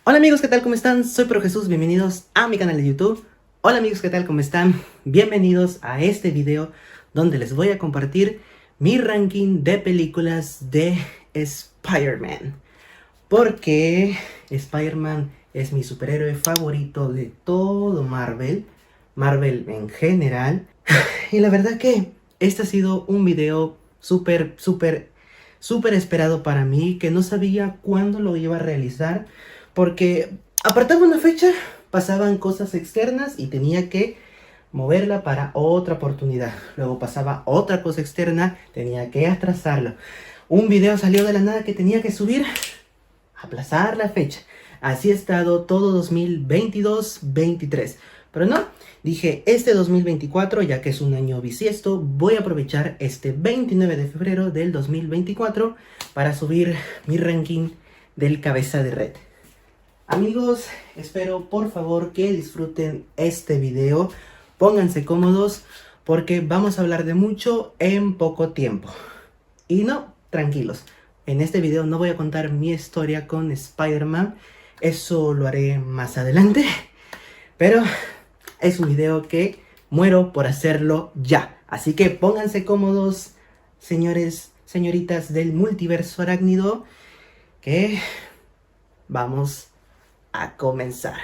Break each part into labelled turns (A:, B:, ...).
A: Hola amigos, ¿qué tal? ¿Cómo están? Soy Pro Jesús, bienvenidos a mi canal de YouTube. Hola amigos, ¿qué tal? ¿Cómo están? Bienvenidos a este video donde les voy a compartir mi ranking de películas de Spider-Man. Porque Spider-Man es mi superhéroe favorito de todo Marvel en general. Y la verdad que este ha sido un video súper esperado para mí, que no sabía cuándo lo iba a realizar, porque apartaba una fecha, pasaban cosas externas y tenía que moverla para otra oportunidad. Luego pasaba otra cosa externa, tenía que atrasarlo. Un video salió de la nada que tenía que subir, aplazar la fecha. Así ha estado todo 2022-23. Pero no, dije este 2024, ya que es un año bisiesto, voy a aprovechar este 29 de febrero del 2024 para subir mi ranking del cabeza de red. Amigos, espero por favor que disfruten este video. Pónganse cómodos porque vamos a hablar de mucho en poco tiempo. Y no, tranquilos, en este video no voy a contar mi historia con Spider-Man. Eso lo haré más adelante. Pero es un video que muero por hacerlo ya. Así que pónganse cómodos, señores, señoritas del multiverso arácnido, que vamos a comenzar.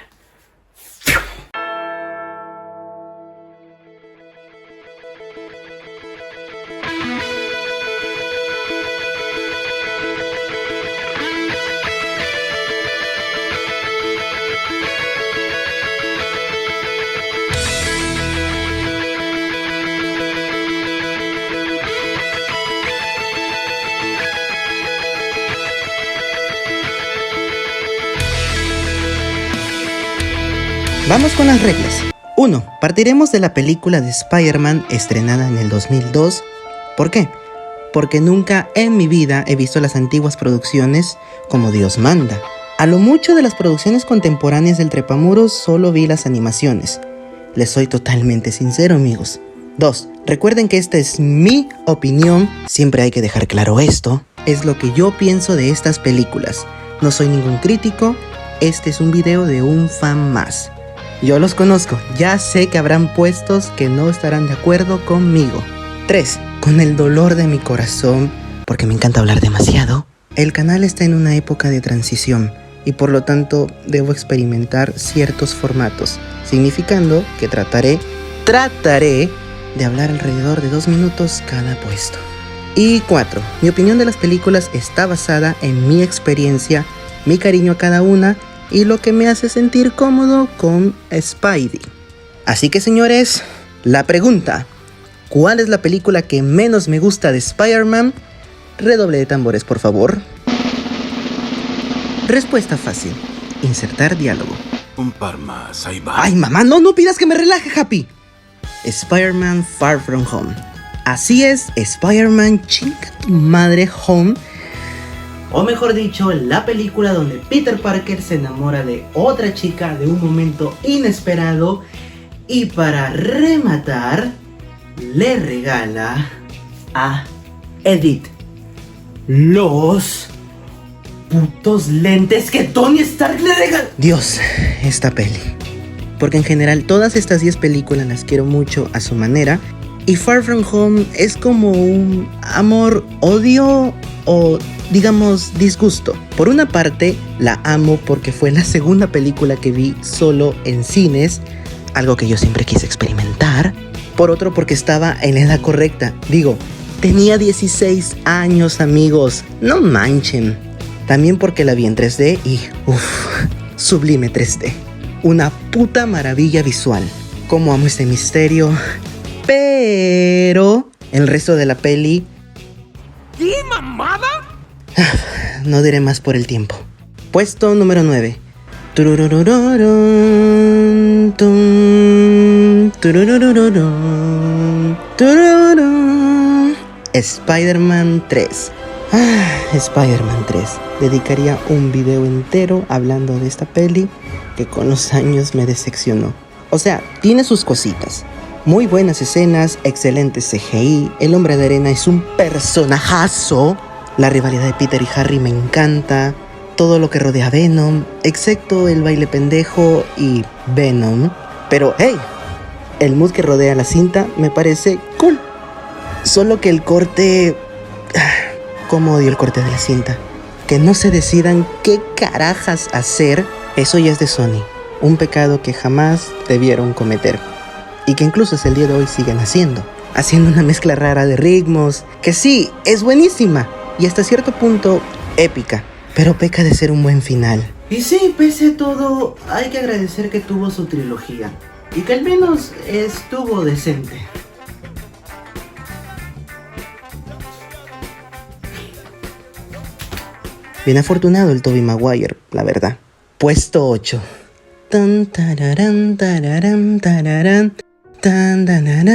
A: Vamos con las reglas. 1. Partiremos de la película de Spider-Man estrenada en el 2002. ¿Por qué? Porque nunca en mi vida he visto las antiguas producciones como Dios manda. A lo mucho de las producciones contemporáneas del Trepamuros solo vi las animaciones. Les soy totalmente sincero, amigos. 2. Recuerden que esta es mi opinión. Siempre hay que dejar claro esto. Es lo que yo pienso de estas películas. No soy ningún crítico. Este es un video de un fan más. Yo los conozco, ya sé que habrán puestos que no estarán de acuerdo conmigo. 3. Con el dolor de mi corazón, porque me encanta hablar demasiado, el canal está en una época de transición y por lo tanto debo experimentar ciertos formatos, significando que trataré de hablar alrededor de 2 minutos cada puesto. Y 4. Mi opinión de las películas está basada en mi experiencia, mi cariño a cada una y lo que me hace sentir cómodo con Spidey. Así que señores, la pregunta: ¿cuál es la película que menos me gusta de Spider-Man? Redoble de tambores, por favor. Respuesta fácil: insertar diálogo.
B: Un par más, ahí va.
A: Ay mamá, no pidas que me relaje, Happy. Spider-Man Far From Home. Así es, Spider-Man chinga tu madre Home. O mejor dicho, la película donde Peter Parker se enamora de otra chica de un momento inesperado y para rematar, le regala a Edith los putos lentes que Tony Stark le regaló. Dios, esta peli. Porque en general todas estas 10 películas las quiero mucho a su manera. Y Far From Home es como un amor-odio o digamos disgusto. Por una parte la amo porque fue la segunda película que vi solo en cines, algo que yo siempre quise experimentar. Por otro porque estaba en la edad correcta. Digo, tenía 16 años, amigos, no manchen. También porque la vi en 3D y sublime 3D. Una puta maravilla visual. Cómo amo este misterio. Pero el resto de la peli...
B: ¿Qué mamada?
A: No diré más por el tiempo. Puesto número 9. Spider-Man 3. Spider-Man 3. Dedicaría un video entero hablando de esta peli que con los años me decepcionó. O sea, tiene sus cositas. Muy buenas escenas, excelente CGI, el Hombre de Arena es un personajazo. La rivalidad de Peter y Harry me encanta. todo lo que rodea a Venom, excepto el baile pendejo y Venom. Pero hey, el mood que rodea la cinta me parece cool. Solo que el corte... Cómo odio el corte de la cinta. Que no se decidan qué carajas hacer, eso ya es de Sony. Un pecado que jamás debieron cometer. Y que incluso hasta el día de hoy siguen haciendo una mezcla rara de ritmos, que sí, es buenísima y hasta cierto punto épica, pero peca de ser un buen final. Y sí, pese a todo, hay que agradecer que tuvo su trilogía y que al menos estuvo decente. Bien afortunado el Tobey Maguire, la verdad. Puesto 8. Tan tararán, tararán, tararán, tan tararán,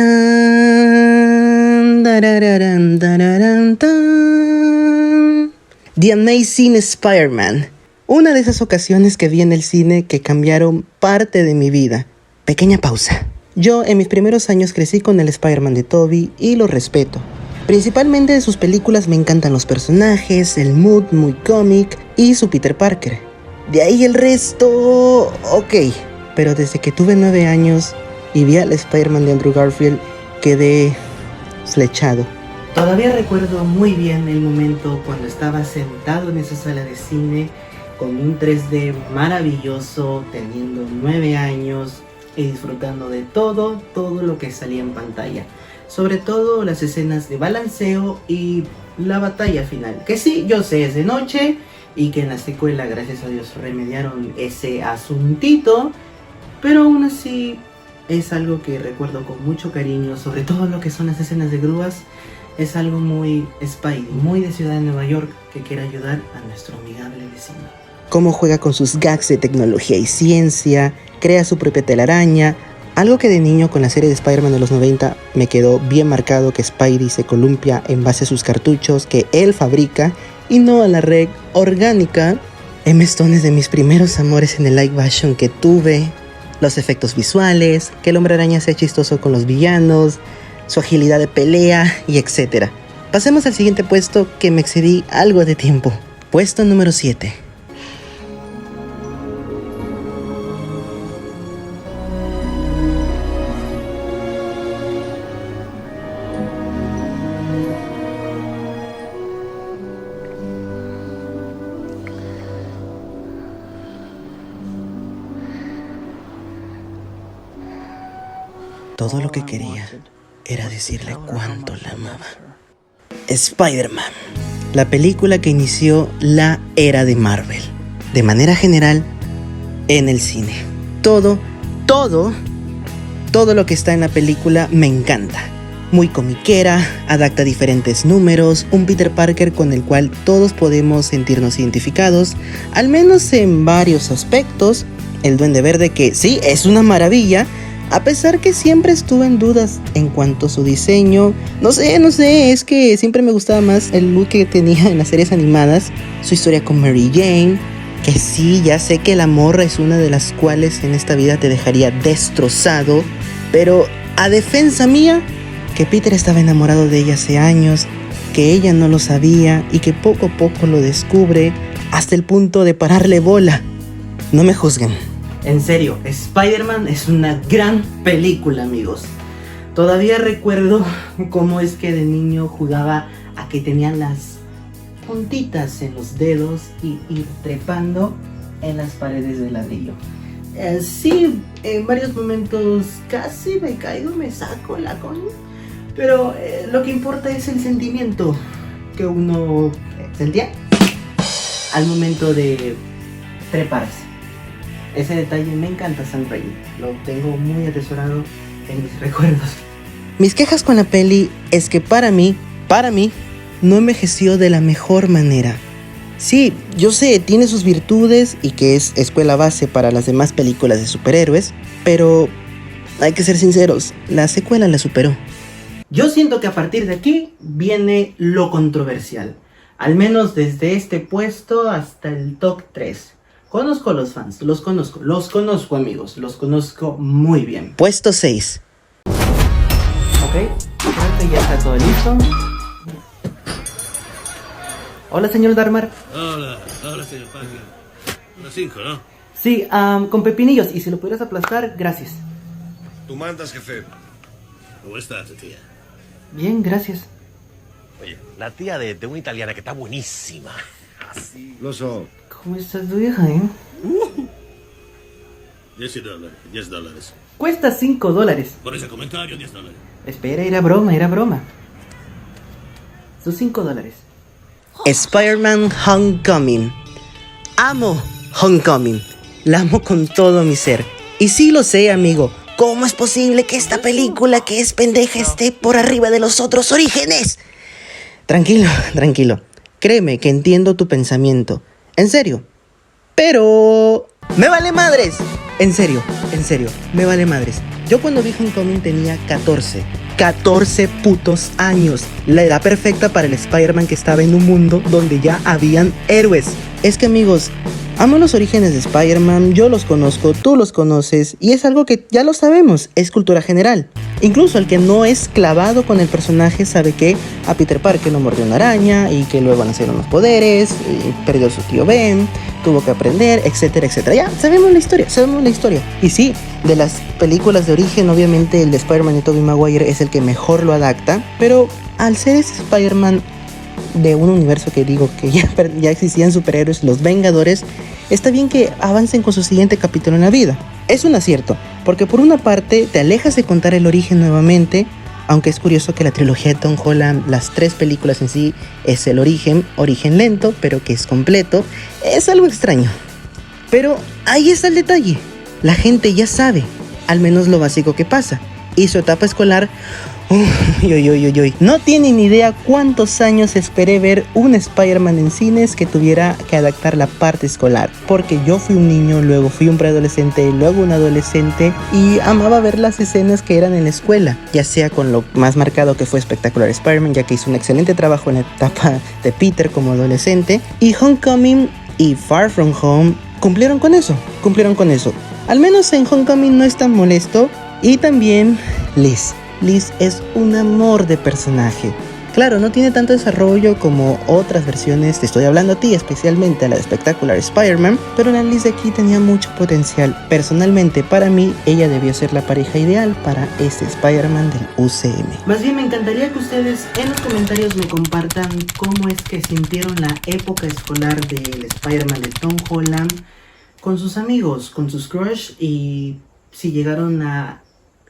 A: tararán, tararán, tan. The Amazing Spider-Man. Una de esas ocasiones que vi en el cine que cambiaron parte de mi vida. Pequeña pausa. Yo en mis primeros años crecí con el Spider-Man de Tobey y lo respeto. Principalmente de sus películas me encantan los personajes, el mood muy cómic y su Peter Parker. De ahí el resto, ok. Pero desde que tuve 9 años y vi al Spider-Man de Andrew Garfield, quedé flechado. Todavía recuerdo muy bien el momento cuando estaba sentado en esa sala de cine con un 3D maravilloso, teniendo 9 años y disfrutando de todo lo que salía en pantalla. Sobre todo las escenas de balanceo y la batalla final. Que sí, yo sé, es de noche y que en la secuela, gracias a Dios, remediaron ese asuntito. Pero aún así es algo que recuerdo con mucho cariño. Sobre todo lo que son las escenas de grúas. Es algo muy Spidey, muy de Ciudad de Nueva York, que quiere ayudar a nuestro amigable vecino. Cómo juega con sus gags de tecnología y ciencia, crea su propia telaraña. Algo que de niño con la serie de Spider-Man de los 90 me quedó bien marcado, que Spidey se columpia en base a sus cartuchos que él fabrica y no a la red orgánica. Emma Stone es de mis primeros amores en el live action que tuve. Los efectos visuales, que el Hombre Araña sea chistoso con los villanos, su agilidad de pelea y etc. Pasemos al siguiente puesto, que me excedí algo de tiempo. Puesto número 7. Todo lo que quería era decirle cuánto la amaba. Spider-Man, la película que inició la era de Marvel. De manera general, en el cine. Todo lo que está en la película me encanta. Muy comiquera, adapta diferentes números, un Peter Parker con el cual todos podemos sentirnos identificados, al menos en varios aspectos. El Duende Verde, que sí, es una maravilla, a pesar que siempre estuve en dudas en cuanto a su diseño. No sé, es que siempre me gustaba más el look que tenía en las series animadas. Su historia con Mary Jane, que sí, ya sé que la morra es una de las cuales en esta vida te dejaría destrozado, pero a defensa mía, que Peter estaba enamorado de ella hace años, que ella no lo sabía y que poco a poco lo descubre hasta el punto de pararle bola. No me juzguen. En serio, Spider-Man es una gran película, amigos. Todavía recuerdo cómo es que de niño jugaba a que tenía las puntitas en los dedos y ir trepando en las paredes de ladrillo. Sí, en varios momentos casi me caigo, me saco la coña. Pero lo que importa es el sentimiento que uno sentía al momento de treparse. Ese detalle me encanta, Sam Raimi. Lo tengo muy atesorado en mis recuerdos. Mis quejas con la peli es que para mí, no envejeció de la mejor manera. Sí, yo sé, tiene sus virtudes y que es escuela base para las demás películas de superhéroes, pero hay que ser sinceros, la secuela la superó. Yo siento que a partir de aquí viene lo controversial. Al menos desde este puesto hasta el top 3. Conozco a los fans, los conozco amigos, los conozco muy bien. Puesto 6. Ok, creo que ya está todo listo. Hola, señor Dharmar.
C: Hola, señor Parker. Las 5, ¿no?
A: Sí, con pepinillos. Y si lo pudieras aplastar, gracias.
D: Tú mandas, jefe.
C: ¿Cómo está tu tía?
A: Bien, gracias.
E: Oye, la tía de una italiana que está buenísima.
D: Lo so.
A: ¿Cómo estás tu vieja, eh?
C: $10.
A: Cuesta $5.
C: Por ese comentario, $10.
A: Espera, era broma, era broma. Sus $5. Spider-Man Homecoming. Amo Homecoming. La amo con todo mi ser. Y sí lo sé, amigo. ¿Cómo es posible que esta película que es pendeja esté por arriba de los otros orígenes? Tranquilo, tranquilo. Créeme que entiendo tu pensamiento. En serio. Pero... ¡me vale madres! En serio, me vale madres. Yo cuando vi Homecoming tenía 14 putos años. La edad perfecta para el Spider-Man que estaba en un mundo donde ya habían héroes. Es que, amigos, amo los orígenes de Spider-Man, yo los conozco, tú los conoces, y es algo que ya lo sabemos, es cultura general. Incluso el que no es clavado con el personaje sabe que a Peter Parker lo mordió una araña, y que luego nacieron los poderes, y perdió a su tío Ben, tuvo que aprender, etcétera, etcétera. Ya, sabemos la historia. Y sí, de las películas de origen, obviamente el de Spider-Man de Tobey Maguire es el que mejor lo adapta, pero al ser ese Spider-Man de un universo que digo que ya existían superhéroes, los Vengadores, está bien que avancen con su siguiente capítulo en la vida. Es un acierto, porque por una parte te alejas de contar el origen nuevamente, aunque es curioso que la trilogía de Tom Holland, las 3 películas en sí, es el origen lento, pero que es completo, es algo extraño. Pero ahí está el detalle, la gente ya sabe, al menos lo básico que pasa, y su etapa escolar... No tienen ni idea cuántos años esperé ver un Spider-Man en cines que tuviera que adaptar la parte escolar. Porque yo fui un niño, luego fui un preadolescente, luego un adolescente, y amaba ver las escenas que eran en la escuela. Ya sea con lo más marcado que fue Spectacular Spider-Man, ya que hizo un excelente trabajo en la etapa de Peter como adolescente. Y Homecoming y Far From Home cumplieron con eso. Al menos en Homecoming no es tan molesto. Y también Liz es un amor de personaje. Claro, no tiene tanto desarrollo como otras versiones, te estoy hablando a ti, especialmente a la de Spectacular Spider-Man, pero la Liz de aquí tenía mucho potencial. Personalmente, para mí, ella debió ser la pareja ideal para este Spider-Man del UCM. Más bien me encantaría que ustedes en los comentarios me compartan cómo es que sintieron la época escolar del Spider-Man de Tom Holland con sus amigos, con sus crush, y si llegaron a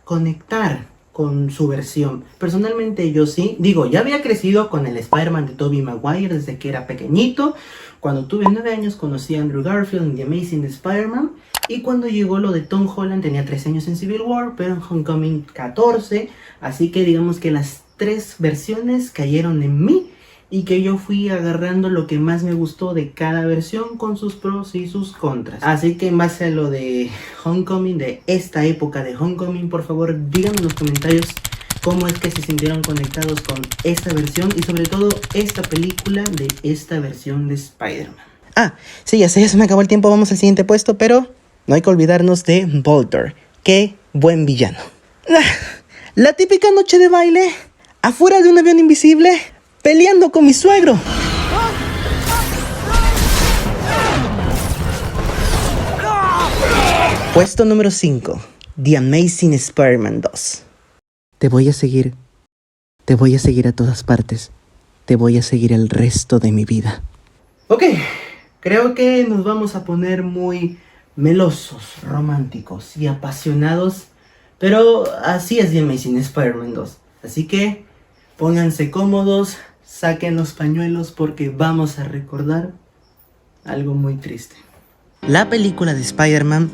A: conectar con su versión. Personalmente yo sí, ya había crecido con el Spider-Man de Tobey Maguire desde que era pequeñito. Cuando tuve 9 años conocí a Andrew Garfield en The Amazing Spider-Man, y cuando llegó lo de Tom Holland tenía 13 años en Civil War, pero en Homecoming 14, así que digamos que las 3 versiones cayeron en mí, y que yo fui agarrando lo que más me gustó de cada versión con sus pros y sus contras. Así que en base a lo de Homecoming, de esta época de Homecoming, por favor díganme en los comentarios cómo es que se sintieron conectados con esta versión y sobre todo esta película de esta versión de Spider-Man. Sí, ya se me acabó el tiempo, vamos al siguiente puesto, pero no hay que olvidarnos de Vulture. Qué buen villano. La típica noche de baile, afuera de un avión invisible, peleando con mi suegro. Puesto número 5. The Amazing Spider-Man 2. Te voy a seguir a todas partes. Te voy a seguir el resto de mi vida. Ok, creo que nos vamos a poner muy melosos, románticos y apasionados, pero así es The Amazing Spider-Man 2. Así que pónganse cómodos, saquen los pañuelos porque vamos a recordar algo muy triste. La película de Spider-Man,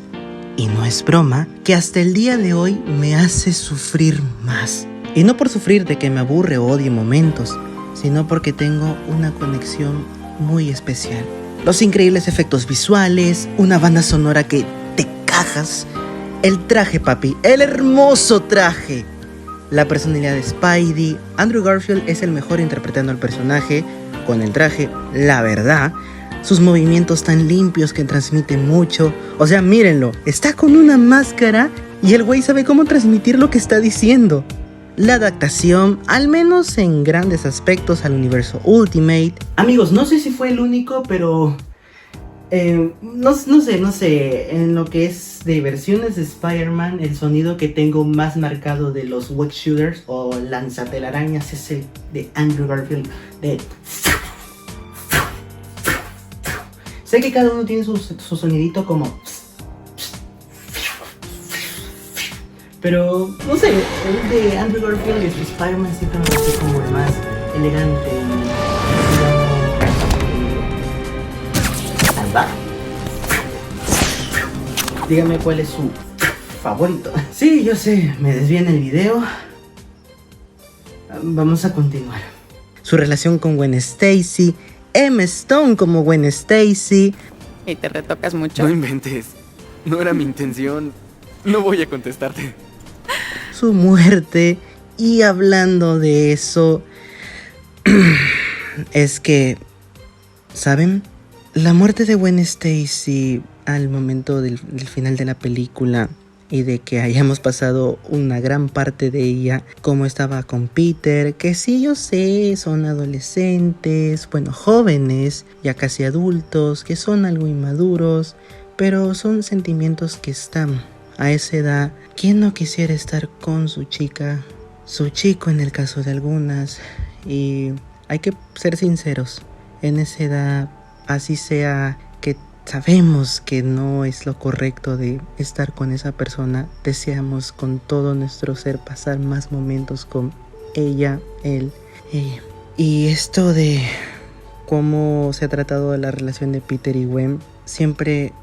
A: y no es broma, que hasta el día de hoy me hace sufrir más. Y no por sufrir de que me aburre o odie momentos, sino porque tengo una conexión muy especial. Los increíbles efectos visuales, una banda sonora que te cagas, el traje, papi, el hermoso traje. La personalidad de Spidey. Andrew Garfield es el mejor interpretando al personaje con el traje, la verdad. Sus movimientos tan limpios que transmiten mucho. O sea, mírenlo, está con una máscara y el güey sabe cómo transmitir lo que está diciendo. la adaptación, al menos en grandes aspectos, al universo Ultimate. Amigos, no sé si fue el único, pero no sé, en lo que es de versiones de Spider-Man, el sonido que tengo más marcado de los web shooters o lanzatelarañas es el de Andrew Garfield, de... Sé que cada uno tiene su sonidito como... Pero, no sé, el de Andrew Garfield y su Spider-Man siempre me parece como el más elegante y salvaje. Dígame cuál es su favorito. Sí, yo sé, me desvié en el video. Vamos a continuar. Su relación con Gwen Stacy, Emma Stone como Gwen Stacy.
F: Y te retocas mucho.
G: No inventes. No era mi intención. No voy a contestarte.
A: Su muerte. Y hablando de eso, es que, ¿saben? La muerte de Gwen Stacy al momento del final de la película y de que hayamos pasado una gran parte de ella como estaba con Peter, que sí, yo sé, son adolescentes, bueno, jóvenes, ya casi adultos, que son algo inmaduros, pero son sentimientos que están a esa edad. ¿Quién no quisiera estar con su chica, su chico en el caso de algunas? Y hay que ser sinceros, en esa edad, así sea que sabemos que no es lo correcto de estar con esa persona, deseamos con todo nuestro ser pasar más momentos con ella, él, ella. Y esto de cómo se ha tratado la relación de Peter y Gwen siempre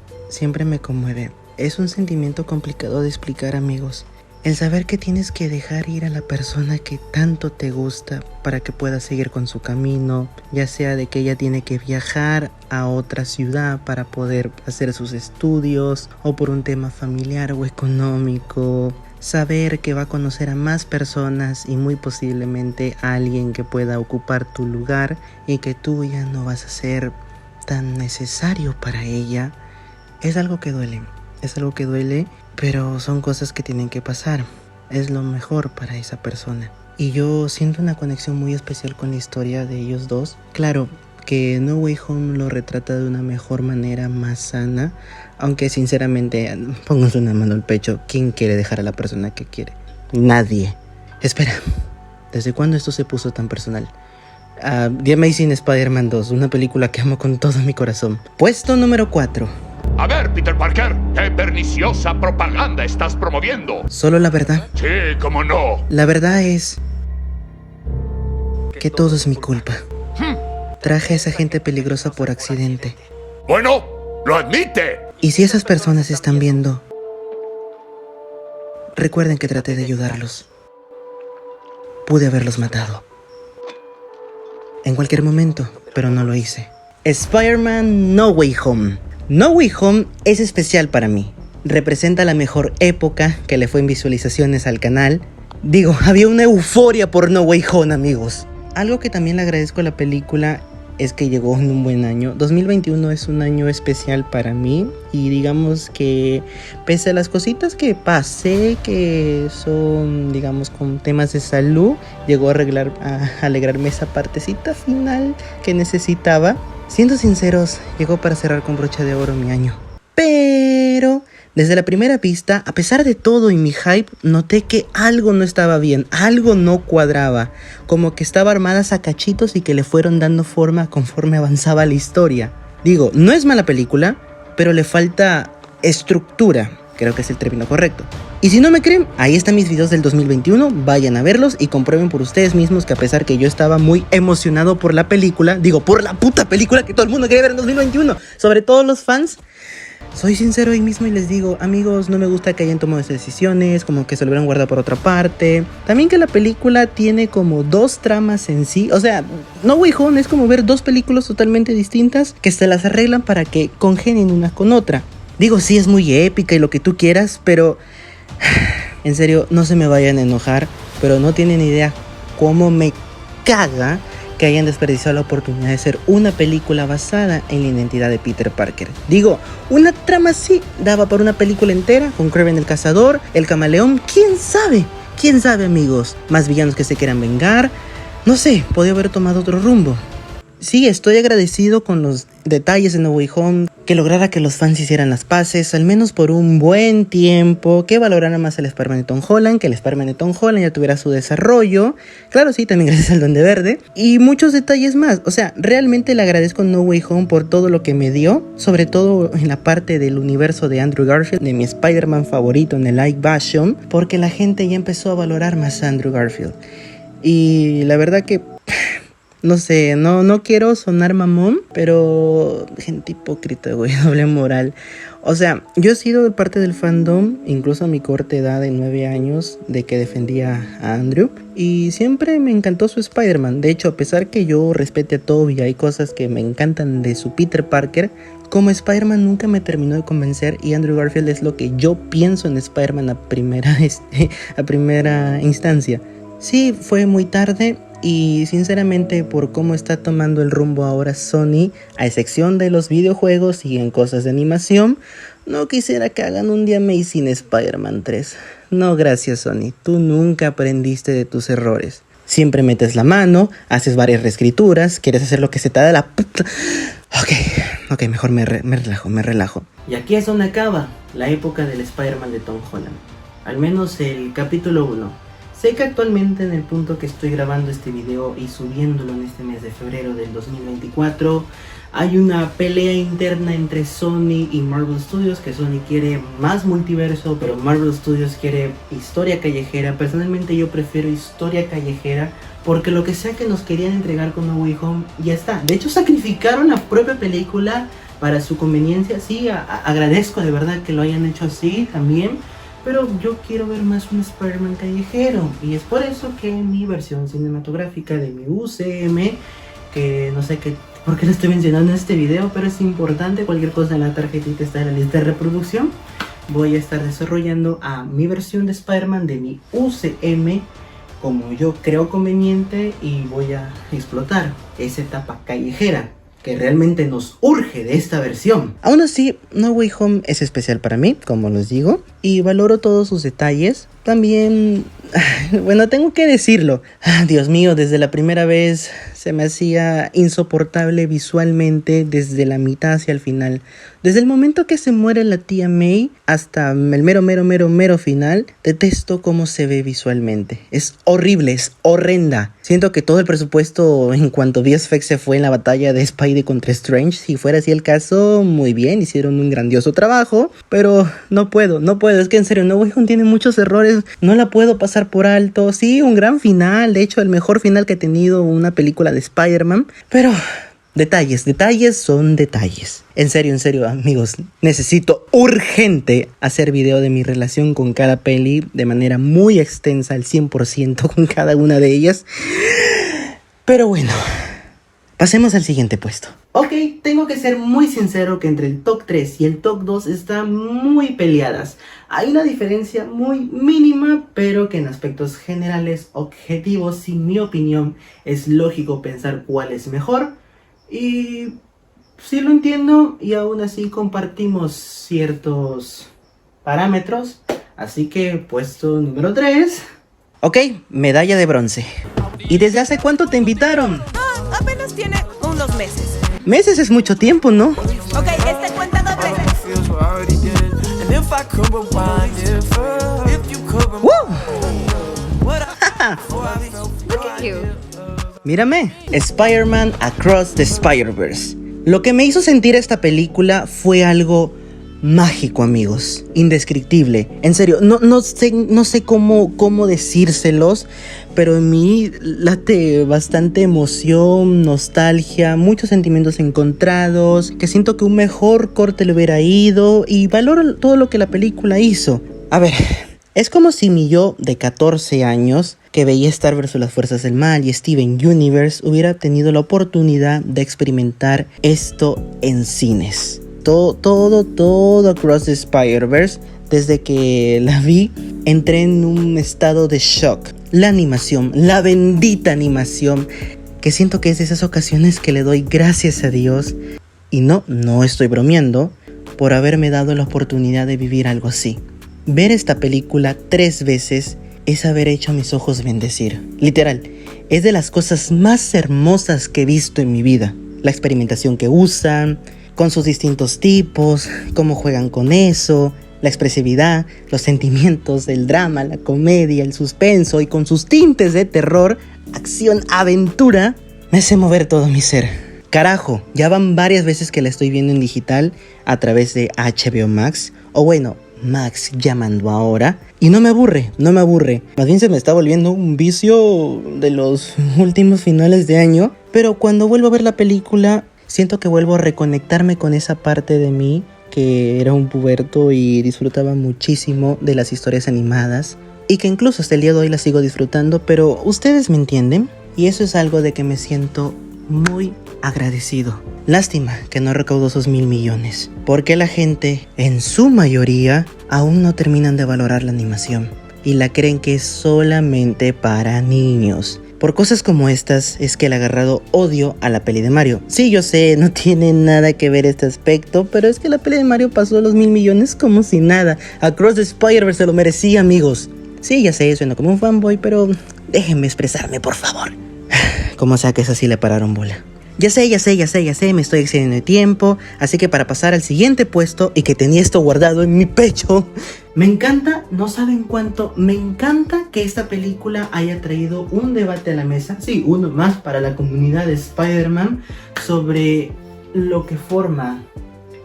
A: me conmueve. Es un sentimiento complicado de explicar, amigos. El saber que tienes que dejar ir a la persona que tanto te gusta para que pueda seguir con su camino, ya sea de que ella tiene que viajar a otra ciudad para poder hacer sus estudios, o por un tema familiar o económico. Saber que va a conocer a más personas y muy posiblemente a alguien que pueda ocupar tu lugar y que tú ya no vas a ser tan necesario para ella, es algo que duele. Es algo que duele, pero son cosas que tienen que pasar. Es lo mejor para esa persona. Y yo siento una conexión muy especial con la historia de ellos dos. Claro que No Way Home lo retrata de una mejor manera, más sana. Aunque sinceramente, pónganse una mano al pecho. ¿Quién quiere dejar a la persona que quiere? Nadie. Espera, ¿desde cuándo esto se puso tan personal? The Amazing Spider-Man 2, una película que amo con todo mi corazón. Puesto número 4.
H: A ver, Peter Parker, ¿qué perniciosa propaganda estás promoviendo?
A: Solo la verdad.
H: Sí, cómo no.
A: La verdad es que todo es mi culpa. Traje a esa gente peligrosa por accidente.
H: Bueno, lo admite.
A: Y si esas personas están viendo, recuerden que traté de ayudarlos. Pude haberlos matado en cualquier momento, pero no lo hice. Spider-Man No Way Home. No Way Home es especial para mí. Representa la mejor época que le fue en visualizaciones al canal. Digo, había una euforia por No Way Home, amigos. Algo que también le agradezco a la película es que llegó en un buen año. 2021 es un año especial para mí. Y digamos que pese a las cositas que pasé, que son, digamos, con temas de salud, llegó a alegrarme esa partecita final que necesitaba. Siendo sinceros, llegó para cerrar con broche de oro mi año. Pero desde la primera vista, a pesar de todo y mi hype, noté que algo no estaba bien, algo no cuadraba, como que estaba armada a cachitos y que le fueron dando forma conforme avanzaba la historia. Digo, no es mala película, pero le falta estructura, creo que es el término correcto. Y si no me creen, ahí están mis videos del 2021, vayan a verlos y comprueben por ustedes mismos que a pesar que yo estaba muy emocionado por la película, digo, por la puta película que todo el mundo quería ver en 2021, sobre todo los fans, soy sincero ahí mismo y les digo, amigos, no me gusta que hayan tomado esas decisiones, como que se lo hubieran guardado por otra parte. También que la película tiene como dos tramas en sí, o sea, No Way Home es como ver dos películas totalmente distintas que se las arreglan para que congenien una con otra. Digo, sí es muy épica y lo que tú quieras, pero en serio, no se me vayan a enojar, pero no tienen idea cómo me caga que hayan desperdiciado la oportunidad de hacer una película basada en la identidad de Peter Parker. Digo, una trama así daba para una película entera, con Kraven el Cazador, el Camaleón, quién sabe. quién sabe, amigos, más villanos que se quieran vengar, no sé, podría haber tomado otro rumbo. Sí, estoy agradecido con los detalles de No Way Home, que lograra que los fans hicieran las paces, al menos por un buen tiempo, que valoraran más el Spider-Man de Tom Holland, que el Spider-Man de Tom Holland ya tuviera su desarrollo, claro, sí, también gracias al Duende Verde, y muchos detalles más. O sea, realmente le agradezco a No Way Home por todo lo que me dio, sobre todo en la parte del universo de Andrew Garfield, de mi Spider-Man favorito en el live action, porque la gente ya empezó a valorar más a Andrew Garfield. Y la verdad que... no sé, no quiero sonar mamón, pero gente hipócrita, güey, doble moral. O sea, yo he sido parte del fandom, incluso a mi corta edad de 9 años, de que defendía a Andrew. Y siempre me encantó su Spider-Man. De hecho, a pesar que yo respete a Tobey, hay cosas que me encantan de su Peter Parker, como Spider-Man nunca me terminó de convencer. Y Andrew Garfield es lo que yo pienso en Spider-Man a primera instancia. Sí, fue muy tarde. Y sinceramente, por cómo está tomando el rumbo ahora Sony, a excepción de los videojuegos y en cosas de animación, no quisiera que hagan un The Amazing Spider-Man 3. No, gracias Sony, tú nunca aprendiste de tus errores. Siempre metes la mano, haces varias reescrituras, quieres hacer lo que se te da la puta... Ok, mejor me relajo. Y aquí es donde acaba la época del Spider-Man de Tom Holland. Al menos el capítulo 1. Sé que actualmente en el punto que estoy grabando este video y subiéndolo en este mes de febrero del 2024, hay una pelea interna entre Sony y Marvel Studios, que Sony quiere más multiverso, pero Marvel Studios quiere historia callejera. Personalmente yo prefiero historia callejera, porque lo que sea que nos querían entregar con No Way Home ya está. De hecho, sacrificaron la propia película para su conveniencia. Sí, agradezco de verdad que lo hayan hecho así también. Pero yo quiero ver más un Spider-Man callejero. Y es por eso que mi versión cinematográfica de mi UCM, que no sé por qué lo estoy mencionando en este video, pero es importante, cualquier cosa en la tarjetita está en la lista de reproducción. Voy a estar desarrollando a mi versión de Spider-Man de mi UCM como yo creo conveniente, y voy a explotar esa etapa callejera que realmente nos urge de esta versión. Aún así, No Way Home es especial para mí, como les digo, y valoro todos sus detalles. También, bueno, tengo que decirlo. Dios mío, desde la primera vez se me hacía insoportable visualmente desde la mitad hacia el final. Desde el momento que se muere la tía May hasta el mero final, detesto cómo se ve visualmente. Es horrible, es horrenda. Siento que todo el presupuesto en cuanto a VFX se fue en la batalla de Spidey contra Strange. Si fuera así el caso, muy bien, hicieron un grandioso trabajo, pero no puedo. Es que en serio, No Way Home tiene muchos errores, no la puedo pasar por alto. Sí, un gran final, de hecho el mejor final que ha tenido una película de Spider-Man, pero detalles son detalles. En serio, amigos, necesito urgente hacer video de mi relación con cada peli de manera muy extensa, al 100% con cada una de ellas. Pero bueno, pasemos al siguiente puesto. Ok, tengo que ser muy sincero que entre el top 3 y el top 2 están muy peleadas. Hay una diferencia muy mínima, pero que en aspectos generales, objetivos, sin mi opinión, es lógico pensar cuál es mejor. Y sí lo entiendo, y aún así compartimos ciertos parámetros. Así que puesto número 3. Ok, medalla de bronce. ¿Y desde hace cuánto te invitaron?
F: Apenas tiene unos meses.
A: Meses es mucho tiempo, ¿no?
F: Ok, cuenta doble. Look at you.
A: Mírame, Spider-Man Across the Spider-Verse. Lo que me hizo sentir esta película fue algo mágico, amigos, indescriptible. En serio, no sé cómo decírselos, pero en mí late bastante emoción, nostalgia, muchos sentimientos encontrados, que siento que un mejor corte le hubiera ido, y valoro todo lo que la película hizo. A ver, es como si mi yo de 14 años, que veía Star vs. Las Fuerzas del Mal y Steven Universe, hubiera tenido la oportunidad de experimentar esto en cines. Todo Across the Spider-Verse, desde que la vi, entré en un estado de shock. La animación, la bendita animación, que siento que es de esas ocasiones que le doy gracias a Dios, y no estoy bromeando, por haberme dado la oportunidad de vivir algo así. Ver esta película 3 veces es haber hecho mis ojos bendecir. Literal, es de las cosas más hermosas que he visto en mi vida. La experimentación que usan, con sus distintos tipos, cómo juegan con eso, la expresividad, los sentimientos, el drama, la comedia, el suspenso y con sus tintes de terror, acción, aventura, me hace mover todo mi ser. Carajo, ya van varias veces que la estoy viendo en digital a través de HBO Max, o bueno, Max llamando ahora, y no me aburre. Más bien se me está volviendo un vicio de los últimos finales de año, pero cuando vuelvo a ver la película, siento que vuelvo a reconectarme con esa parte de mí que era un puberto y disfrutaba muchísimo de las historias animadas, y que incluso hasta el día de hoy las sigo disfrutando, pero ustedes me entienden, y eso es algo de que me siento muy agradecido. Lástima que no recaudó esos 1,000 millones, porque la gente, en su mayoría, aún no terminan de valorar la animación y la creen que es solamente para niños. Por cosas como estas es que le ha agarrado odio a la peli de Mario. Sí, yo sé, no tiene nada que ver este aspecto, pero es que la peli de Mario pasó los 1,000 millones como si nada. Across the Spider-Verse se lo merecía, amigos. Sí, ya sé, suena como un fanboy, pero déjenme expresarme, por favor. Como sea que esa sí le pararon bola. Ya sé, me estoy excediendo de tiempo, así que para pasar al siguiente puesto y que tenía esto guardado en mi pecho. Me encanta, no saben cuánto, me encanta que esta película haya traído un debate a la mesa, sí, uno más para la comunidad de Spider-Man, sobre lo que forma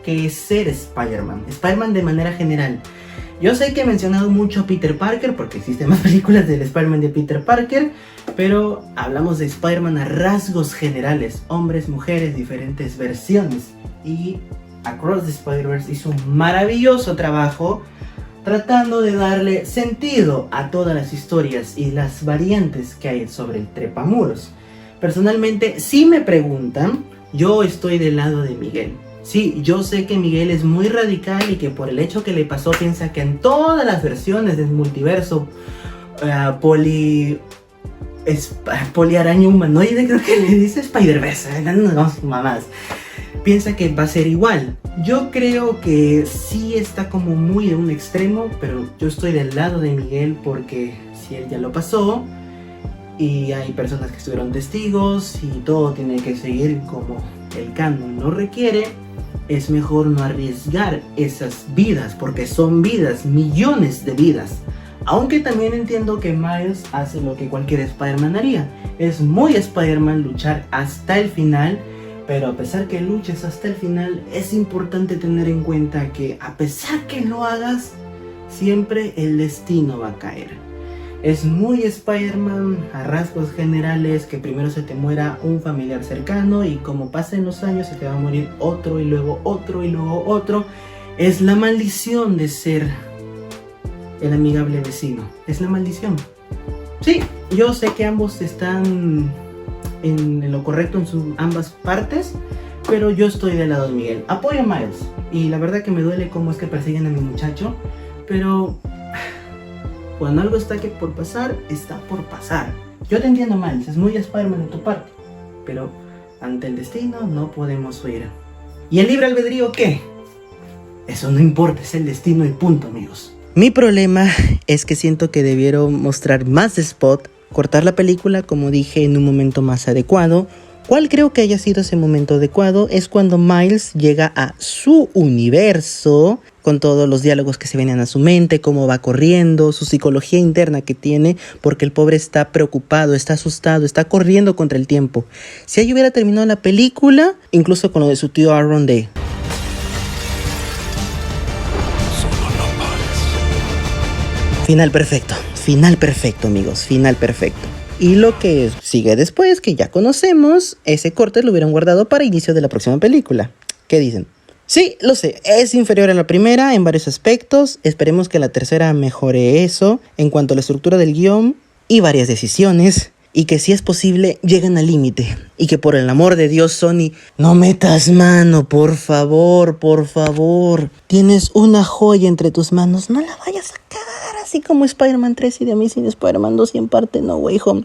A: que es ser Spider-Man de manera general. Yo sé que he mencionado mucho a Peter Parker porque existen más películas del Spider-Man de Peter Parker, pero hablamos de Spider-Man a rasgos generales, hombres, mujeres, diferentes versiones. Y Across the Spider-Verse hizo un maravilloso trabajo tratando de darle sentido a todas las historias y las variantes que hay sobre el trepamuros. Personalmente, si me preguntan, yo estoy del lado de Miguel. Sí, yo sé que Miguel es muy radical y que por el hecho que le pasó piensa que en todas las versiones del multiverso poliaraña humanoide, creo que le dice Spider-Verse, no, mamás, piensa que va a ser igual. Yo creo que sí está como muy de un extremo, pero yo estoy del lado de Miguel porque si él ya lo pasó y hay personas que estuvieron testigos y todo tiene que seguir como el canon lo requiere, es mejor no arriesgar esas vidas, porque son vidas, millones de vidas. Aunque también entiendo que Miles hace lo que cualquier Spider-Man haría. Es muy Spider-Man luchar hasta el final, pero a pesar que luches hasta el final, es importante tener en cuenta que a pesar que lo hagas, siempre el destino va a caer. Es muy Spider-Man a rasgos generales que primero se te muera un familiar cercano y como pasen los años se te va a morir otro y luego otro y luego otro. Es la maldición de ser el amigable vecino. Es la maldición. Sí, yo sé que ambos están en lo correcto en ambas partes, pero yo estoy del lado de Miguel. Apoyo a Miles y la verdad que me duele cómo es que persiguen a mi muchacho, pero cuando algo está por pasar, está por pasar. Yo te entiendo, Miles, es muy Spider-Man de tu parte, pero ante el destino no podemos huir. ¿Y el libre albedrío qué? Eso no importa, es el destino y punto, amigos. Mi problema es que siento que debieron mostrar más de Spot, cortar la película, como dije, en un momento más adecuado. ¿Cuál creo que haya sido ese momento adecuado? Es cuando Miles llega a su universo, con todos los diálogos que se vienen a su mente, cómo va corriendo, su psicología interna que tiene, porque el pobre está preocupado, está asustado, está corriendo contra el tiempo. Si ahí hubiera terminado la película, incluso con lo de su tío Aaron Day. Final perfecto, amigos, final perfecto. Y lo que sigue después, que ya conocemos, ese corte lo hubieran guardado para inicio de la próxima película. ¿Qué dicen? Sí, lo sé, es inferior a la primera en varios aspectos. Esperemos que la tercera mejore eso en cuanto a la estructura del guión y varias decisiones. Y que si es posible lleguen al límite. Y que por el amor de Dios, Sony, no metas mano, por favor, por favor. Tienes una joya entre tus manos, no la vayas a sacar. Así como Spider-Man 3 y The Amazing Spider-Man 2 y en parte No Way Home.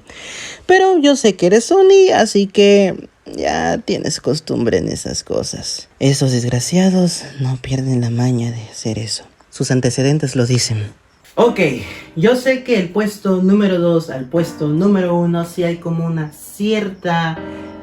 A: Pero yo sé que eres Sony, así que ya tienes costumbre en esas cosas. Esos desgraciados no pierden la maña de hacer eso. Sus antecedentes lo dicen. Ok, yo sé que el puesto número 2 al puesto número 1 sí hay como una cierta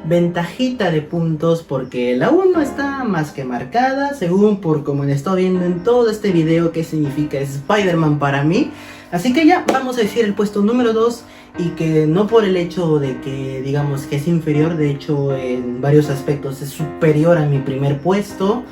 A: ventajita de puntos, porque la 1 está más que marcada, según por como le estoy viendo en todo este video qué significa Spider-Man para mí. Así que ya vamos a decir el puesto número 2, y que no por el hecho de que digamos que es inferior, de hecho en varios aspectos es superior a mi primer puesto.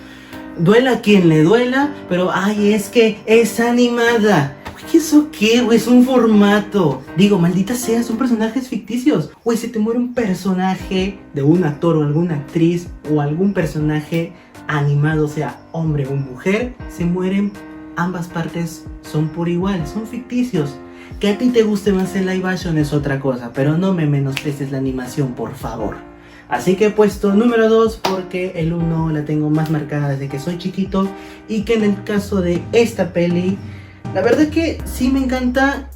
A: Duela a quien le duela, pero ay, es que es animada. ¿Qué eso qué, güey? Es un formato. Digo, maldita sea, son personajes ficticios. Güey, si te muere un personaje de un actor o alguna actriz o algún personaje animado, sea hombre o mujer, se mueren, ambas partes son por igual, son ficticios. Que a ti te guste más el live action es otra cosa, pero no me menosprecies la animación, por favor. Así que he puesto número 2 porque el 1 la tengo más marcada desde que soy chiquito, y que en el caso de esta peli, la verdad que sí me encanta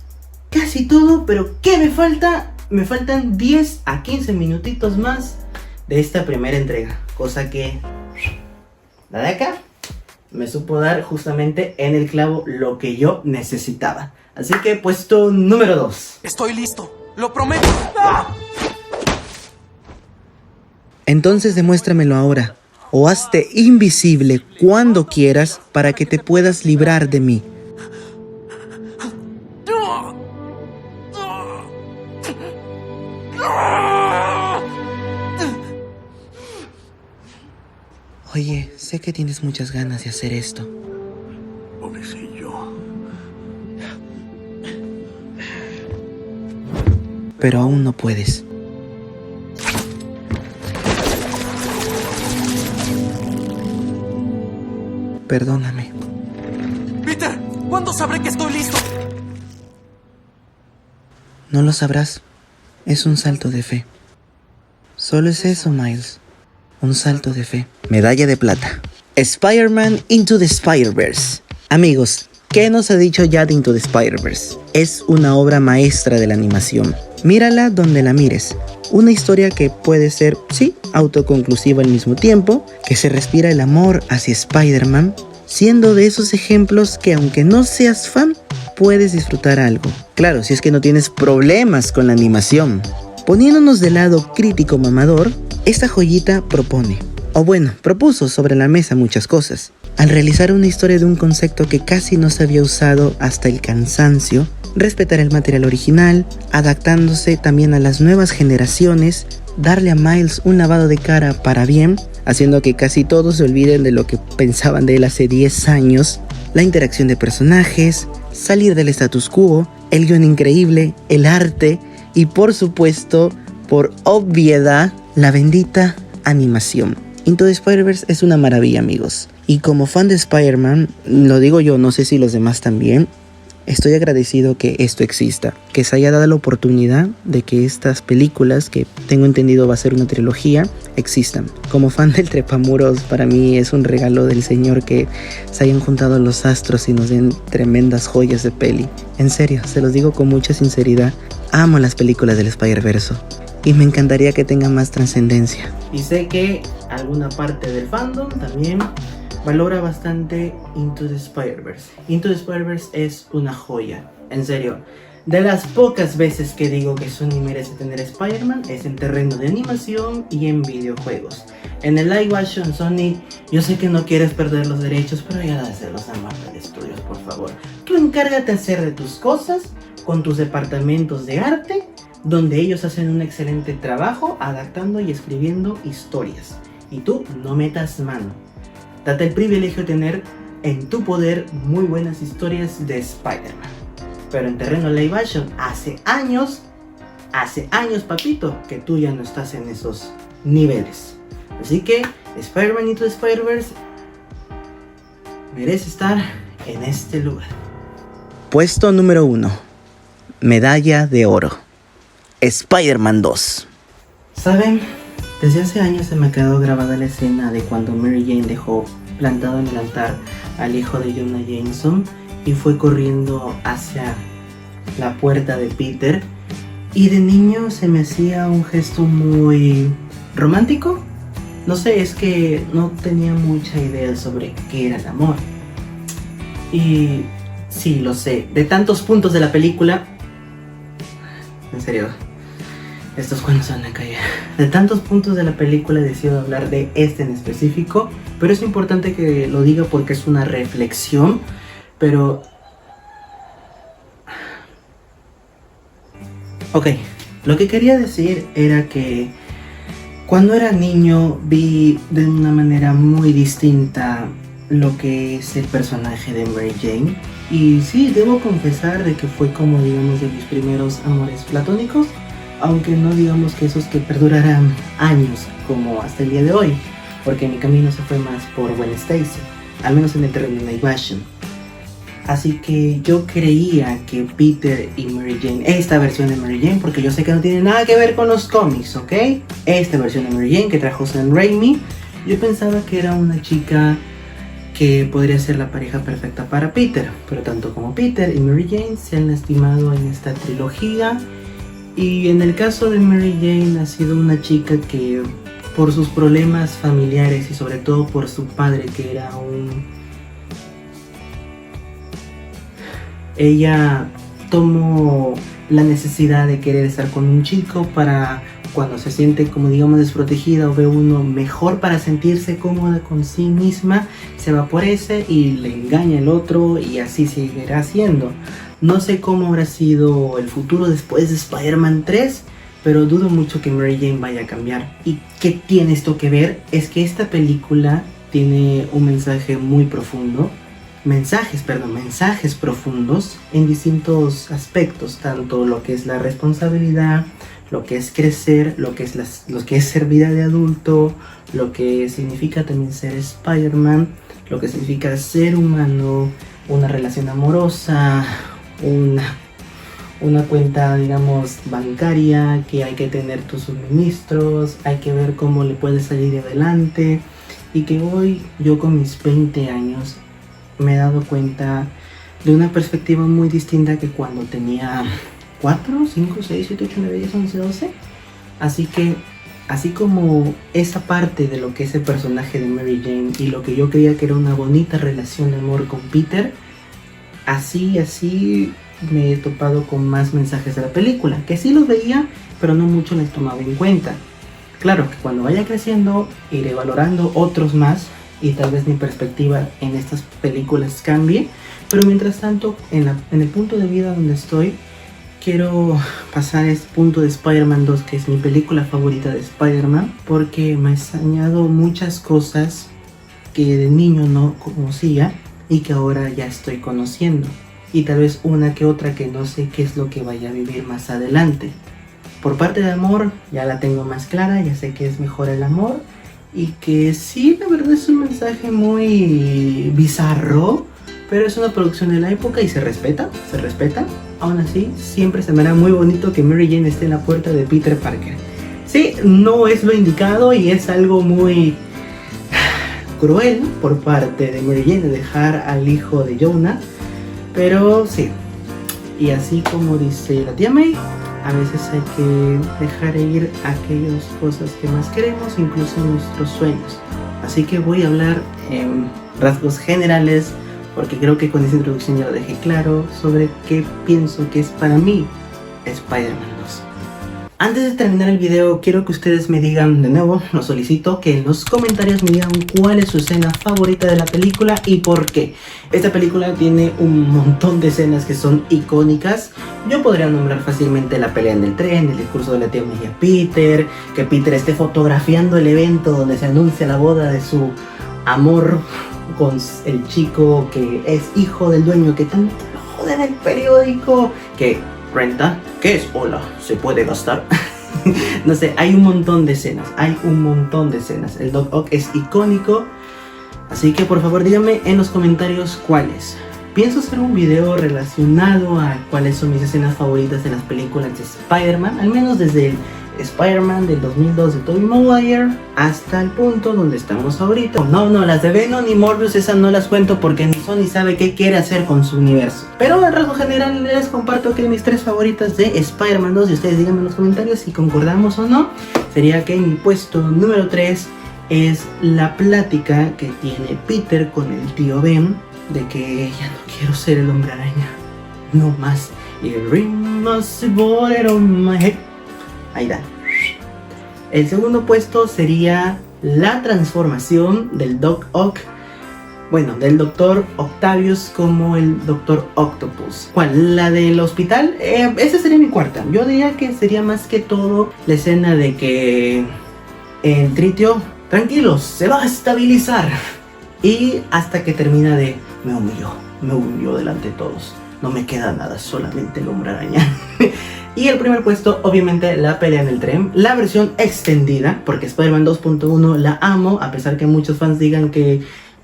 A: casi todo, pero ¿qué me falta? Me faltan 10 a 15 minutitos más de esta primera entrega, cosa que la de acá me supo dar justamente en el clavo lo que yo necesitaba. Así que he puesto número 2.
G: Estoy listo, lo prometo. ¡Ah!
A: Entonces demuéstramelo ahora, o hazte invisible cuando quieras para que te puedas librar de mí. Oye, sé que tienes muchas ganas de hacer esto.
B: Pobrecillo.
A: Pero aún no puedes. Perdóname.
G: Peter, ¿cuándo sabré que estoy listo?
A: No lo sabrás. Es un salto de fe. Solo es eso, Miles. Un salto de fe. Medalla de plata. Spider-Man Into the Spider-Verse. Amigos, ¿qué nos ha dicho ya de Into the Spider-Verse? Es una obra maestra de la animación. Mírala donde la mires. Una historia que puede ser, sí, autoconclusiva al mismo tiempo, que se respira el amor hacia Spider-Man, siendo de esos ejemplos que aunque no seas fan, puedes disfrutar algo. Claro, si es que no tienes problemas con la animación. Poniéndonos del lado crítico mamador, esta joyita propone, o bueno, propuso sobre la mesa muchas cosas. Al realizar una historia de un concepto que casi no se había usado hasta el cansancio, respetar el material original, adaptándose también a las nuevas generaciones, darle a Miles un lavado de cara para bien, haciendo que casi todos se olviden de lo que pensaban de él hace 10 años, la interacción de personajes, salir del status quo, el guión increíble, el arte y por supuesto, por obviedad, la bendita animación. Into the Spider-Verse es una maravilla, amigos. Y como fan de Spider-Man, lo digo yo, no sé si los demás también, estoy agradecido que esto exista, que se haya dado la oportunidad de que estas películas, que tengo entendido va a ser una trilogía, existan. Como fan del Trepamuros, para mí es un regalo del Señor que se hayan juntado los astros y nos den tremendas joyas de peli. En serio, se los digo con mucha sinceridad, amo las películas del Spider-Verse y me encantaría que tengan más trascendencia. Y sé que alguna parte del fandom también valora bastante Into the Spider-Verse. Into the Spider-Verse es una joya, en serio. De las pocas veces que digo que Sony merece tener Spider-Man es en terreno de animación y en videojuegos. En el live action, Sony, yo sé que no quieres perder los derechos, pero ya dáselos a Marvel Studios, por favor. Tú encárgate de hacer de tus cosas con tus departamentos de arte, donde ellos hacen un excelente trabajo adaptando y escribiendo historias. Y tú no metas mano. Date el privilegio de tener en tu poder muy buenas historias de Spider-Man. Pero en terreno live action, hace años, papito, que tú ya no estás en esos niveles. Así que Spider-Man Into the Spider-Verse merece estar en este lugar. Puesto número 1. Medalla de oro. Spider-Man 2. ¿Saben? Desde hace años se me quedó grabada la escena de cuando Mary Jane dejó plantado en el altar al hijo de Jonah Jameson y fue corriendo hacia la puerta de Peter, y de niño se me hacía un gesto muy romántico. No sé, es que no tenía mucha idea sobre qué era el amor. Y Sí, lo sé. De tantos puntos de la película... En serio, estos cuernos van a caer. De tantos puntos de la película he decidido hablar de este en específico, pero es importante que lo diga porque es una reflexión, pero... Ok, lo que quería decir era que cuando era niño vi de una manera muy distinta lo que es el personaje de Mary Jane. Y sí, debo confesar de que fue como, digamos, de mis primeros amores platónicos, aunque no digamos que esos que perdurarán años como hasta el día de hoy, porque mi camino se fue más por Gwen Stacy, al menos en el terreno de Nightvision. Así que yo creía que Peter y Mary Jane, esta versión de Mary Jane, porque yo sé que no tiene nada que ver con los cómics, ¿ok? Esta versión de Mary Jane que trajo Sam Raimi, yo pensaba que era una chica que podría ser la pareja perfecta para Peter, pero tanto como Peter y Mary Jane se han lastimado en esta trilogía. Y en el caso de Mary Jane ha sido una chica que por sus problemas familiares y sobre todo por su padre, que era ella tomó la necesidad de querer estar con un chico para cuando se siente como digamos desprotegida o ve uno mejor para sentirse cómoda con sí misma, se va por ese y le engaña el otro y así seguirá siendo. No sé cómo habrá sido el futuro después de Spider-Man 3, pero dudo mucho que Mary Jane vaya a cambiar. ¿Y qué tiene esto que ver? Es que esta película tiene un mensaje muy profundo. Mensajes profundos en distintos aspectos, tanto lo que es la responsabilidad, lo que es crecer, lo que es ser vida de adulto, lo que significa también ser Spider-Man, lo que significa ser humano, una relación amorosa, una cuenta, digamos, bancaria, que hay que tener tus suministros, hay que ver cómo le puedes salir adelante, y que hoy yo con mis 20 años me he dado cuenta de una perspectiva muy distinta que cuando tenía 4, 5, 6, 7, 8, 9, 10, 11, 12. Así que, así como esa parte de lo que es el personaje de Mary Jane y lo que yo creía que era una bonita relación de amor con Peter, así me he topado con más mensajes de la película, que sí los veía, pero no mucho les tomaba en cuenta. Claro que cuando vaya creciendo iré valorando otros más y tal vez mi perspectiva en estas películas cambie, pero mientras tanto en el punto de vida donde estoy quiero pasar este punto de Spider-Man 2, que es mi película favorita de Spider-Man, porque me ha enseñado muchas cosas que de niño no conocía y que ahora ya estoy conociendo, y tal vez una que otra que no sé qué es lo que vaya a vivir más adelante. Por parte de amor ya la tengo más clara, ya sé que es mejor el amor. Y que sí, la verdad es un mensaje muy bizarro, pero es una producción de la época y se respeta. Aún así, siempre se me hará muy bonito que Mary Jane esté en la puerta de Peter Parker. Sí, no es lo indicado y es algo muy cruel por parte de Mary Jane de dejar al hijo de Jonah, pero sí. Y así como dice la tía May, a veces hay que dejar ir aquellas cosas que más queremos, incluso nuestros sueños. Así que voy a hablar en rasgos generales, porque creo que con esta introducción ya lo dejé claro, sobre qué pienso que es para mí Spider-Man 2. Antes de terminar el video, quiero que ustedes me digan de nuevo, lo solicito, que en los comentarios me digan cuál es su escena favorita de la película y por qué. Esta película tiene un montón de escenas que son icónicas. Yo podría nombrar fácilmente la pelea en el tren, el discurso de la tía May a Peter, que Peter esté fotografiando el evento donde se anuncia la boda de su amor con el chico que es hijo del dueño que tanto lo jode en el periódico, que renta, ¿qué es? Hola, ¿se puede gastar? No sé, hay un montón de escenas, El Doc Ock es icónico, así que por favor díganme en los comentarios cuáles. Pienso hacer un video relacionado a cuáles son mis escenas favoritas en las películas de Spider-Man, al menos desde el Spider-Man del 2002 de Tobey Maguire hasta el punto donde estamos ahorita. No, las de Venom y Morbius esas no las cuento porque ni Sony sabe qué quiere hacer con su universo. Pero en rasgo general les comparto que mis 3 favoritas de Spider-Man 2, y ustedes díganme en los comentarios si concordamos o no. Sería que mi puesto número 3 es la plática que tiene Peter con el tío Ben de que ya no quiero ser el Hombre Araña. No más. Y Impossible on my head. Ahí está. El segundo puesto sería la transformación del Doc Ock. Bueno, del Dr. Octavius como el Dr. Octopus. ¿Cuál? ¿La del hospital? Esa sería mi cuarta. Yo diría que sería más que todo la escena de que el Tritio, tranquilos, se va a estabilizar. Y hasta que termina de, me humilló delante de todos. No me queda nada, solamente el Hombre Araña. Y el primer puesto, obviamente, la pelea en el tren. La versión extendida, porque Spider-Man 2.1 la amo, a pesar que muchos fans digan que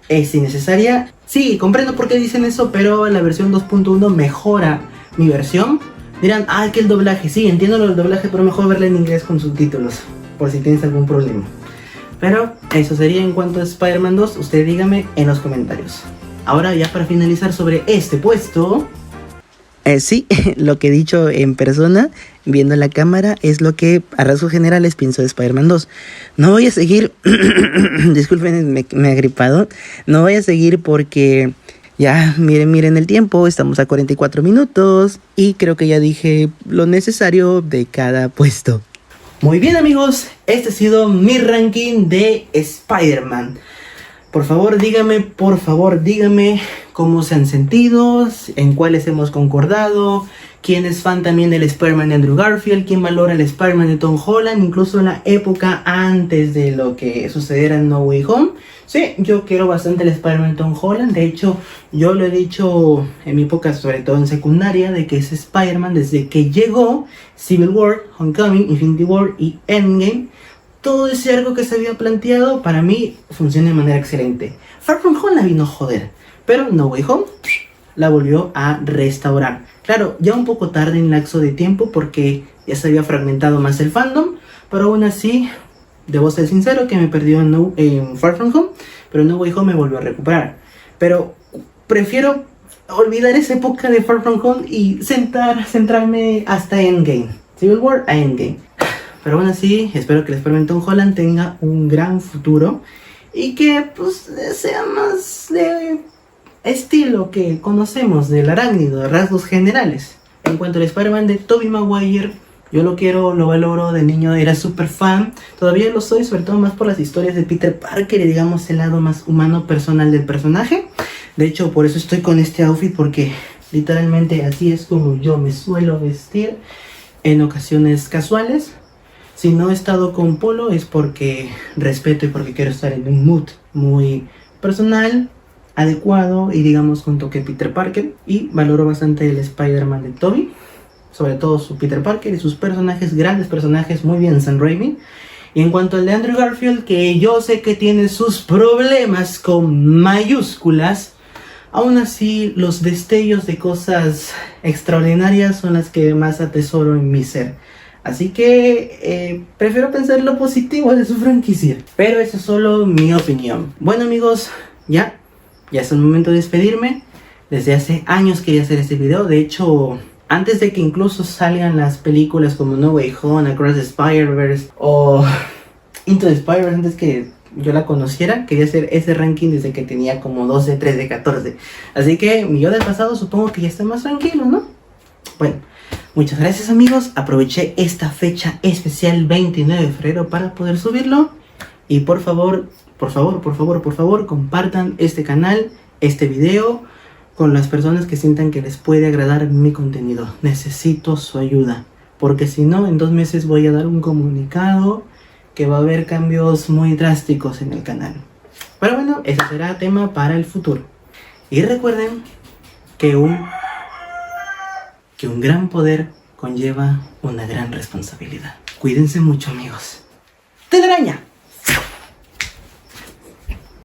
A: es innecesaria. Sí, comprendo por qué dicen eso, pero la versión 2.1 mejora mi versión. Dirán, que el doblaje, sí, entiendo lo del doblaje, pero mejor verla en inglés con subtítulos, por si tienes algún problema. Pero eso sería en cuanto a Spider-Man 2, usted dígame en los comentarios. Ahora ya para finalizar sobre este puesto... sí, lo que he dicho en persona, viendo la cámara, es lo que a rasgos generales pienso de Spider-Man 2. No voy a seguir, disculpen, me he agripado. No voy a seguir porque ya, miren el tiempo, estamos a 44 minutos y creo que ya dije lo necesario de cada puesto. Muy bien amigos, este ha sido mi ranking de Spider-Man. Por favor dígame cómo se han sentido, en cuáles hemos concordado, quién es fan también del Spider-Man de Andrew Garfield, quién valora el Spider-Man de Tom Holland, incluso en la época antes de lo que sucediera en No Way Home. Sí, yo quiero bastante el Spider-Man de Tom Holland, de hecho yo lo he dicho en mi época, sobre todo en secundaria, de que ese Spider-Man desde que llegó Civil War, Homecoming, Infinity War y Endgame, todo ese arco que se había planteado, para mí, funciona de manera excelente. Far From Home la vino a joder, pero No Way Home la volvió a restaurar. Claro, ya un poco tarde en lapso de tiempo porque ya se había fragmentado más el fandom, pero aún así, debo ser sincero que me perdió en Far From Home, pero No Way Home me volvió a recuperar. Pero prefiero olvidar esa época de Far From Home y centrarme hasta Endgame. Civil War a Endgame. Pero aún así, espero que el Spider-Man Tom Holland tenga un gran futuro y que pues sea más de estilo que conocemos del arácnido, de rasgos generales. En cuanto al Spider-Man de Tobey Maguire, yo lo quiero, lo valoro, de niño era súper fan, todavía lo soy, sobre todo más por las historias de Peter Parker y digamos el lado más humano personal del personaje. De hecho, por eso estoy con este outfit, porque literalmente así es como yo me suelo vestir en ocasiones casuales. Si no he estado con polo es porque respeto y porque quiero estar en un mood muy personal, adecuado y digamos con toque Peter Parker. Y valoro bastante el Spider-Man de Tobey, sobre todo su Peter Parker y sus personajes, grandes personajes, muy bien Sam Raimi. Y en cuanto al de Andrew Garfield, que yo sé que tiene sus problemas con mayúsculas, aún así los destellos de cosas extraordinarias son las que más atesoro en mi ser. Así que prefiero pensar en lo positivo de su franquicia. Pero eso es solo mi opinión. Bueno amigos, ya es el momento de despedirme. Desde hace años quería hacer este video. De hecho, antes de que incluso salgan las películas como No Way Home, Across the Spider-Verse o Into the Spider-Verse, antes que yo la conociera, quería hacer ese ranking desde que tenía como 12, 13, 14. Así que mi yo del pasado supongo que ya está más tranquilo, ¿no? Bueno, muchas gracias amigos, aproveché esta fecha especial 29 de febrero para poder subirlo. Y por favor, compartan este canal, este video, con las personas que sientan que les puede agradar mi contenido. Necesito su ayuda, porque si no, en 2 meses voy a dar un comunicado que va a haber cambios muy drásticos en el canal. Pero bueno, ese será tema para el futuro. Y recuerden que un gran poder conlleva una gran responsabilidad. Cuídense mucho amigos.